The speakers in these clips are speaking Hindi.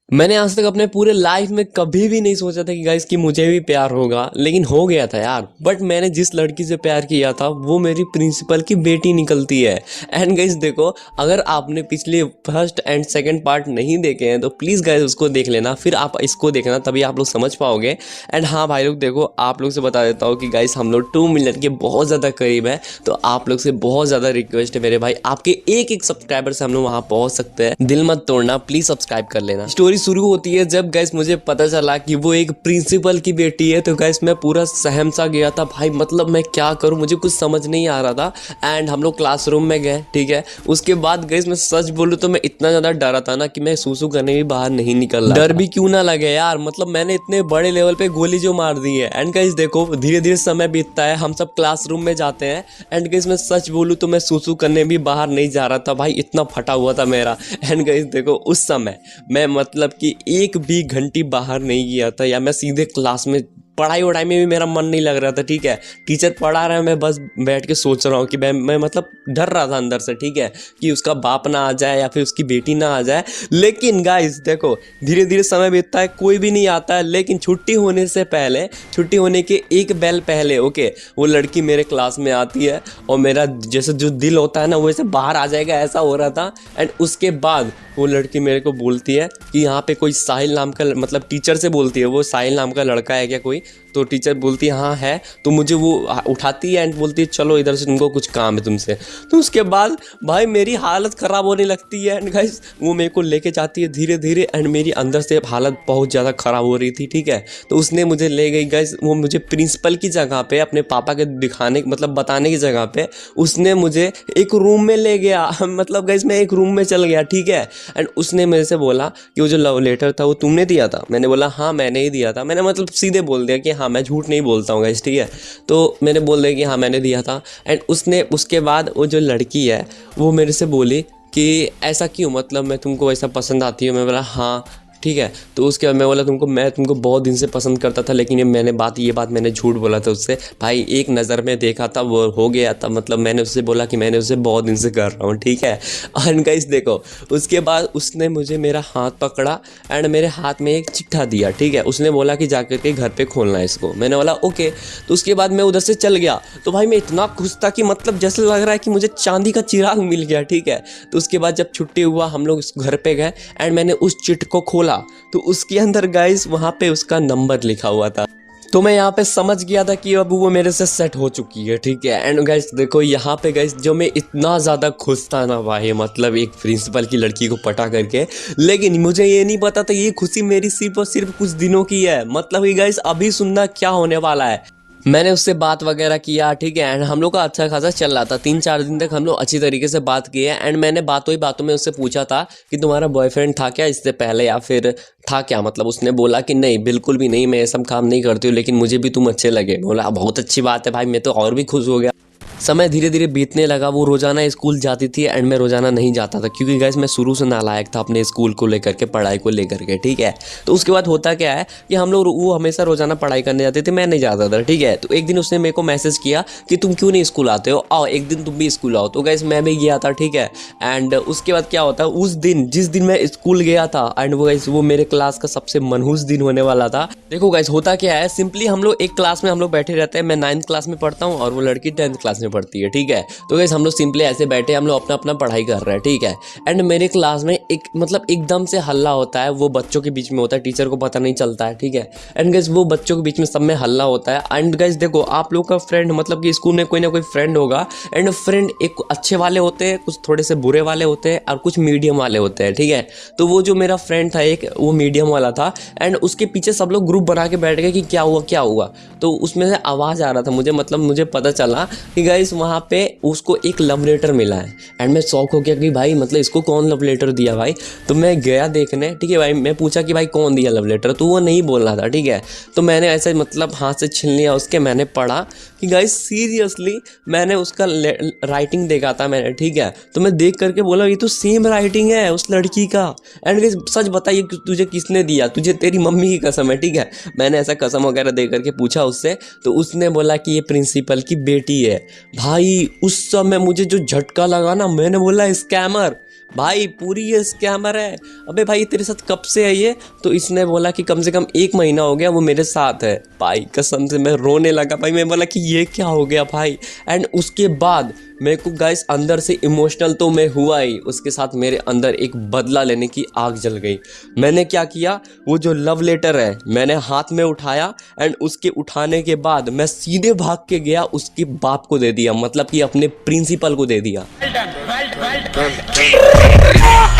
मैंने आज तक अपने पूरे लाइफ में कभी भी नहीं सोचा था कि गाइस कि मुझे भी प्यार होगा, लेकिन हो गया था यार। बट मैंने जिस लड़की से प्यार किया था वो मेरी प्रिंसिपल की बेटी निकलती है। एंड गाइस देखो, अगर आपने पिछले फर्स्ट एंड सेकंड पार्ट नहीं देखे हैं तो प्लीज़ गाइस उसको देख लेना, फिर आप इसको देखना, तभी आप लोग समझ पाओगे। एंड हाँ भाई लोग, देखो आप लोग से बता देता हूँ कि गाइस हम लोग 2 मिलियन के बहुत ज़्यादा करीब है, तो आप लोग से बहुत ज़्यादा रिक्वेस्ट है मेरे भाई, आपके एक एक सब्सक्राइबर से हम लोग वहाँ पहुँच सकते हैं। दिल मत तोड़ना, प्लीज़ सब्सक्राइब कर लेना। स्टोरी शुरू होती है जब गाइस मुझे पता चला कि वो एक प्रिंसिपल की बेटी है, तो गाइस मैं पूरा सहम सा गया था भाई। मतलब मैं क्या करूं, मुझे कुछ समझ नहीं आ रहा था। एंड हम लोग क्लासरूम में गए, ठीक है। उसके बाद गाइस मैं सच बोलूं तो मैं इतना ज़्यादा डरा था ना कि मैं सूसू करने भी बाहर नहीं निकल रहा। डर भी क्यों ना लगे यार, मतलब मैंने इतने बड़े लेवल पे गोली जो मार दी है। एंड गाइस देखो, धीरे धीरे समय बीतता है, हम सब क्लासरूम में जाते हैं। एंड गाइस मैं सच बोलूं तो मैं सूसू करने भी बाहर नहीं जा रहा था भाई, इतना फटा हुआ था मेरा। एंड गाइस देखो, उस समय मैं मतलब कि एक भी घंटी बाहर नहीं गया था, या मैं सीधे क्लास में, पढ़ाई वढ़ाई में भी मेरा मन नहीं लग रहा था, ठीक है। टीचर पढ़ा रहा है, मैं बस बैठ के सोच रहा हूँ कि मैं मतलब डर रहा था अंदर से, ठीक है, कि उसका बाप ना आ जाए या फिर उसकी बेटी ना आ जाए। लेकिन गाइस देखो, धीरे धीरे समय बीतता है, कोई भी नहीं आता है। लेकिन छुट्टी होने से पहले, छुट्टी होने के एक बेल पहले, ओके, वो लड़की मेरे क्लास में आती है और मेरा जैसे जो दिल होता है ना वैसे बाहर आ जाएगा, ऐसा हो रहा था। एंड उसके बाद वो लड़की मेरे को बोलती है कि यहाँ पे कोई साहिल नाम का, मतलब टीचर से बोलती है, वो साहिल नाम का लड़का है क्या कोई, तो टीचर बोलती है हाँ है। तो मुझे वो उठाती है एंड बोलती है चलो इधर से, तुमको कुछ काम है तुमसे। तो उसके बाद भाई मेरी हालत ख़राब होने लगती है। एंड गाइस वो मेरे को लेके जाती है धीरे धीरे, एंड मेरी अंदर से हालत बहुत ज़्यादा ख़राब हो रही थी, ठीक है। तो उसने मुझे ले गई गाइस, वो मुझे प्रिंसिपल की जगह पे, अपने पापा के दिखाने, मतलब बताने की जगह पे उसने मुझे एक रूम में ले गया। मतलब गाइस मैं एक रूम में चल गया, ठीक है। एंड उसने मेरे से बोला कि वो जो लव लेटर था वो तुमने दिया था। मैंने बोला हाँ मैंने ही दिया था। मैंने मतलब सीधे बोल दिया कि हाँ, मैं झूठ नहीं बोलता हूँ गाइस, ठीक है। तो मैंने बोल दिया कि हाँ मैंने दिया था। एंड उसने, उसके बाद वो जो लड़की है वो मेरे से बोली कि ऐसा क्यों, मतलब मैं तुमको ऐसा पसंद आती हूँ। मैं बोला हाँ, ठीक है। तो उसके बाद मैं बोला मैं तुमको बहुत दिन से पसंद करता था, लेकिन ये बात मैंने झूठ बोला था उससे भाई। एक नज़र में देखा था, वो हो गया था। मतलब मैंने उससे बोला कि मैंने उससे बहुत दिन से कर रहा हूँ, ठीक है। और गाइस देखो, उसके बाद उसने मुझे मेरा हाथ पकड़ा एंड मेरे हाथ में एक चिट्ठा दिया, ठीक है। उसने बोला कि जाकर के घर पे खोलना है इसको। मैंने बोला ओके। तो उसके बाद मैं उधर से चल गया। तो भाई मैं इतना खुश था कि मतलब जैसे लग रहा है कि मुझे चांदी का चिराग मिल गया, ठीक है। तो उसके बाद जब छुट्टी हुआ हम लोग घर पे गए एंड मैंने उस चिट को खोला, तो उसके अंदर गाइस वहाँ पे उसका नंबर लिखा हुआ था। तो मैं यहाँ पे समझ गया था कि अब वो मेरे से सेट हो चुकी है, ठीक है। एंड गाइस देखो, यहाँ पे गाइस जो मैं इतना ज़्यादा खुश था ना भाई, मतलब एक प्रिंसिपल की लड़की को पटा करके। लेकिन मुझे ये नहीं पता था ये खुशी मेरी सिर्फ और सिर्फ कुछ दिनों की है। मतलब कि गाइस अभी सुनना क्या होने वाला है। मैंने उससे बात वगैरह किया, ठीक है। एंड हम लोग का अच्छा खासा चल रहा था, 3-4 दिन तक हम लोग अच्छी तरीके से बात किए। एंड मैंने बातों ही बातों में उससे पूछा था कि तुम्हारा बॉयफ्रेंड था क्या इससे पहले, या फिर था क्या। मतलब उसने बोला कि नहीं बिल्कुल भी नहीं, मैं ये सब काम नहीं करती हूँ, लेकिन मुझे भी तुम अच्छे लगे। बोला बहुत अच्छी बात है भाई, मैं तो और भी खुश हो गया। समय धीरे धीरे बीतने लगा। वो रोज़ाना स्कूल जाती थी एंड मैं रोज़ाना नहीं जाता था, क्योंकि गाइस मैं शुरू से नालायक था अपने स्कूल को लेकर के, पढ़ाई को लेकर के, ठीक है। तो उसके बाद होता क्या है कि हम लोग, वो हमेशा रोज़ाना पढ़ाई करने जाते थे, मैं नहीं जाता था, ठीक है। तो एक दिन उसने मेरे को मैसेज किया कि तुम क्यों नहीं स्कूल आते हो, आओ एक दिन तुम भी स्कूल आओ। तो गाइस मैं भी गया था, ठीक है। एंड उसके बाद क्या होता है, उस दिन जिस दिन मैं स्कूल गया था एंड वो गाइस वो मेरे क्लास का सबसे मनहूस दिन होने वाला था। देखो गाइस होता क्या है, सिंपली हम लोग एक क्लास में हम लोग बैठे रहते हैं। मैं 9th क्लास में पढ़ता हूँ और वो लड़की 10th क्लास में पढ़ती है, ठीक है। तो गाइस हम लोग सिंपली ऐसे बैठे, हम लोग अपना अपना पढ़ाई कर रहे हैं, ठीक है। एंड मेरे क्लास में एक मतलब एकदम से हल्ला होता है, वो बच्चों के बीच में होता है, टीचर को पता नहीं चलता है, ठीक है। एंड गाइस वो बच्चों के बीच में सब में हल्ला होता है। एंड गाइस देखो, आप लोग का फ्रेंड, मतलब कि स्कूल में कोई ना कोई फ्रेंड होगा। एंड फ्रेंड एक अच्छे वाले होते हैं, कुछ थोड़े से बुरे वाले होते हैं, और कुछ मीडियम वाले होते हैं, ठीक है। तो वो जो मेरा फ्रेंड था एक, वो मीडियम वाला था। एंड उसके पीछे सब लोग ग्रुप बना के बैठ गए कि क्या हुआ क्या हुआ। तो उसमें से आवाज़ आ रहा था मुझे, मतलब मुझे पता चला कि गाइस वहाँ पे उसको एक लव लेटर मिला है। एंड मैं शॉक हो गया कि भाई मतलब इसको कौन लव लेटर दिया भाई। तो मैं गया देखने, ठीक है भाई। मैं पूछा कि भाई कौन दिया लव लेटर, तो वो नहीं बोल रहा था, ठीक है। तो मैंने ऐसे मतलब हाथ से छीन लिया उसके, मैंने पढ़ा कि गाइस सीरियसली मैंने उसका राइटिंग देखा था मैंने, ठीक है। तो मैं देख करके बोला ये तो सेम राइटिंग है उस लड़की का। एंड गाइस सच बताइए तुझे किसने दिया, तुझे तेरी मम्मी की कसम है, ठीक है। मैंने ऐसा कसम वगैरह दे करके पूछा उससे, तो उसने बोला कि ये प्रिंसिपल की बेटी है। भाई उस समय मुझे जो झटका लगा ना, मैंने बोला स्कैमर। भाई पूरी ये स्कैमर है। अबे भाई तेरे साथ कब से है ये? तो इसने बोला कि कम से कम 1 महीना हो गया वो मेरे साथ है। भाई कसम से मैं रोने लगा भाई, मैं बोला कि ये क्या हो गया भाई। एंड उसके बाद मेरे को गाइस अंदर से इमोशनल तो मैं हुआ ही, उसके साथ मेरे अंदर एक बदला लेने की आग जल गई। मैंने क्या किया, वो जो लव लेटर है मैंने हाथ में उठाया एंड उसके उठाने के बाद मैं सीधे भाग के गया उसके बाप को दे दिया, मतलब कि अपने प्रिंसिपल को दे दिया।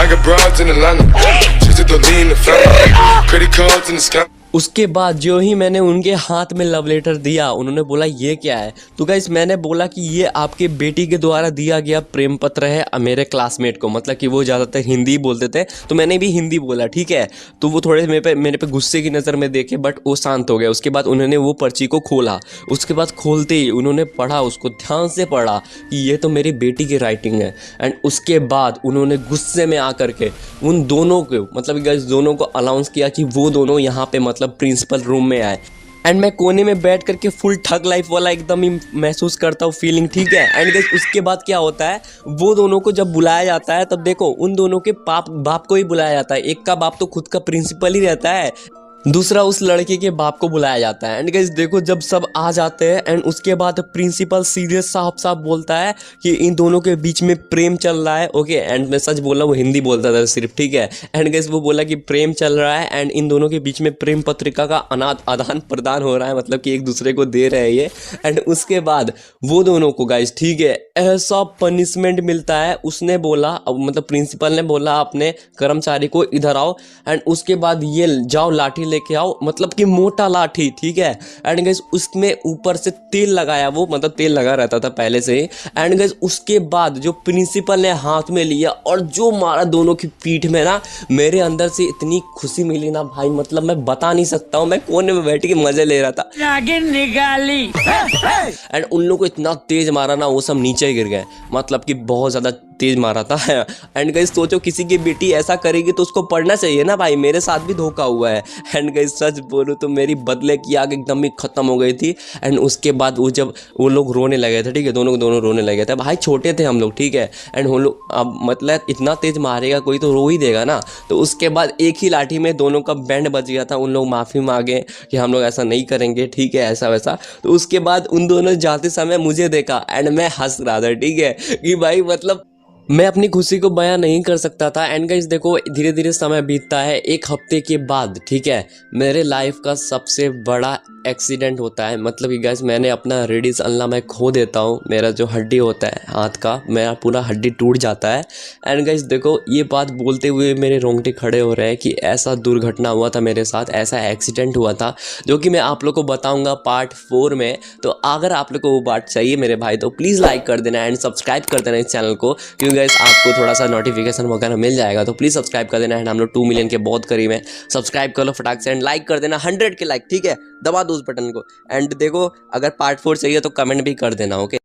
I got broads in Atlanta, just to lean the family, credit cards in the scam. उसके बाद जो ही मैंने उनके हाथ में लव लेटर दिया, उन्होंने बोला ये क्या है। तो गाइस मैंने बोला कि ये आपके बेटी के द्वारा दिया गया प्रेम पत्र है मेरे क्लासमेट को, मतलब कि वो ज़्यादातर हिंदी बोलते थे तो मैंने भी हिंदी बोला, ठीक है। तो वो थोड़े मेरे पे गुस्से की नज़र में देखे, बट वो शांत हो गया। उसके बाद उन्होंने वो पर्ची को खोला, उसके बाद खोलते ही उन्होंने पढ़ा, उसको ध्यान से पढ़ा कि ये तो मेरी बेटी की राइटिंग है। एंड उसके बाद उन्होंने गुस्से में आकर के उन दोनों को, मतलब गाइस दोनों को अनाउंस किया कि वो दोनों यहाँ पे मतलब प्रिंसिपल रूम में आए। एंड मैं कोने में बैठ करके फुल ठग लाइफ वाला एकदम ही महसूस करता हूँ फीलिंग, ठीक है। एंड गाइस उसके बाद क्या होता है, वो दोनों को जब बुलाया जाता है तब देखो उन दोनों के बाप को ही बुलाया जाता है। एक का बाप तो खुद का प्रिंसिपल ही रहता है, दूसरा उस लड़के के बाप को बुलाया जाता है। एंड गाइस देखो जब सब आ जाते हैं एंड उसके बाद प्रिंसिपल सीधे साफ साफ बोलता है कि इन दोनों के बीच में प्रेम चल रहा है। ओके, एंड मैं सच बोल रहा हूँ, वो हिंदी बोलता था सिर्फ, ठीक है। एंड गाइस वो बोला कि प्रेम चल रहा है एंड इन दोनों के बीच में प्रेम पत्रिका का आदान प्रदान हो रहा है, मतलब कि एक दूसरे को दे रहे हैं ये। एंड उसके बाद वो दोनों को गाइस, ठीक है, ऐसा पनिशमेंट मिलता है। उसने बोला, मतलब प्रिंसिपल ने बोला अपने कर्मचारी को इधर आओ एंड उसके बाद ये जाओ लाठी लेके आओ, मतलब कि मोटा लाठी, ठीक है। एंड गाइस उसमें ऊपर से तेल लगाया, वो मतलब तेल लगा रहता था पहले से ही। एंड गाइस उसके बाद जो प्रिंसिपल ने हाथ में लिया और जो मारा दोनों की पीठ में ना, मेरे अंदर से इतनी खुशी मिली ना भाई, मतलब मैं बता नहीं सकता हूँ। मैं कोने में बैठ के मजे ले रहा था, आगे निकाली। एंड उन लोगों को इतना तेज मारा ना, वो सब नीचे गिर गए, मतलब कि बहुत ज्यादा तेज मारा था। एंड गाइस सोचो किसी की बेटी ऐसा करेगी तो उसको पढ़ना चाहिए ना भाई, मेरे साथ भी धोखा हुआ है। एंड गाइस सच बोलूं तो मेरी बदले की आग एकदम ही खत्म हो गई थी। एंड उसके बाद वो जब वो लोग रोने लगे थे, ठीक है, दोनों रोने लगे थे भाई, छोटे थे हम लोग, ठीक है। एंड हम लोग अब मतलब इतना तेज मारेगा कोई तो रो ही देगा ना। तो उसके बाद एक ही लाठी में दोनों का बैंड बच गया था। उन लोग माफ़ी मांगे कि हम लोग ऐसा नहीं करेंगे, ठीक है, ऐसा वैसा। तो उसके बाद उन दोनों जाते समय मुझे देखा एंड मैं हंस रहा था, ठीक है, कि भाई मतलब मैं अपनी खुशी को बयां नहीं कर सकता था। एंड गाइस देखो धीरे धीरे समय बीतता है, 1 हफ्ते के बाद, ठीक है, मेरे लाइफ का सबसे बड़ा एक्सीडेंट होता है। मतलब कि गाइस मैंने अपना रेडिस अल्लाह मैं खो देता हूँ, मेरा जो हड्डी होता है हाथ का, मेरा पूरा हड्डी टूट जाता है। एंड गाइस देखो ये बात बोलते हुए मेरे रोंगटे खड़े हो रहे हैं कि ऐसा दुर्घटना हुआ था मेरे साथ, ऐसा एक्सीडेंट हुआ था, जो कि मैं आप लोग को बताऊँगा पार्ट 4 में। तो अगर आप लोग को वो पार्ट चाहिए मेरे भाई तो प्लीज़ लाइक कर देना एंड सब्सक्राइब कर देना इस चैनल को, क्योंकि गाइस आपको थोड़ा सा नोटिफिकेशन वगैरह मिल जाएगा। तो प्लीज़ सब्सक्राइब कर देना एंड हम लोग 2 मिलियन के बहुत करीब हैं। सब्सक्राइब कर लो फटाक से एंड लाइक कर देना, 100 के लाइक, ठीक है, दबा दो उस बटन को। एंड देखो अगर पार्ट 4 चाहिए तो कमेंट भी कर देना, ओके।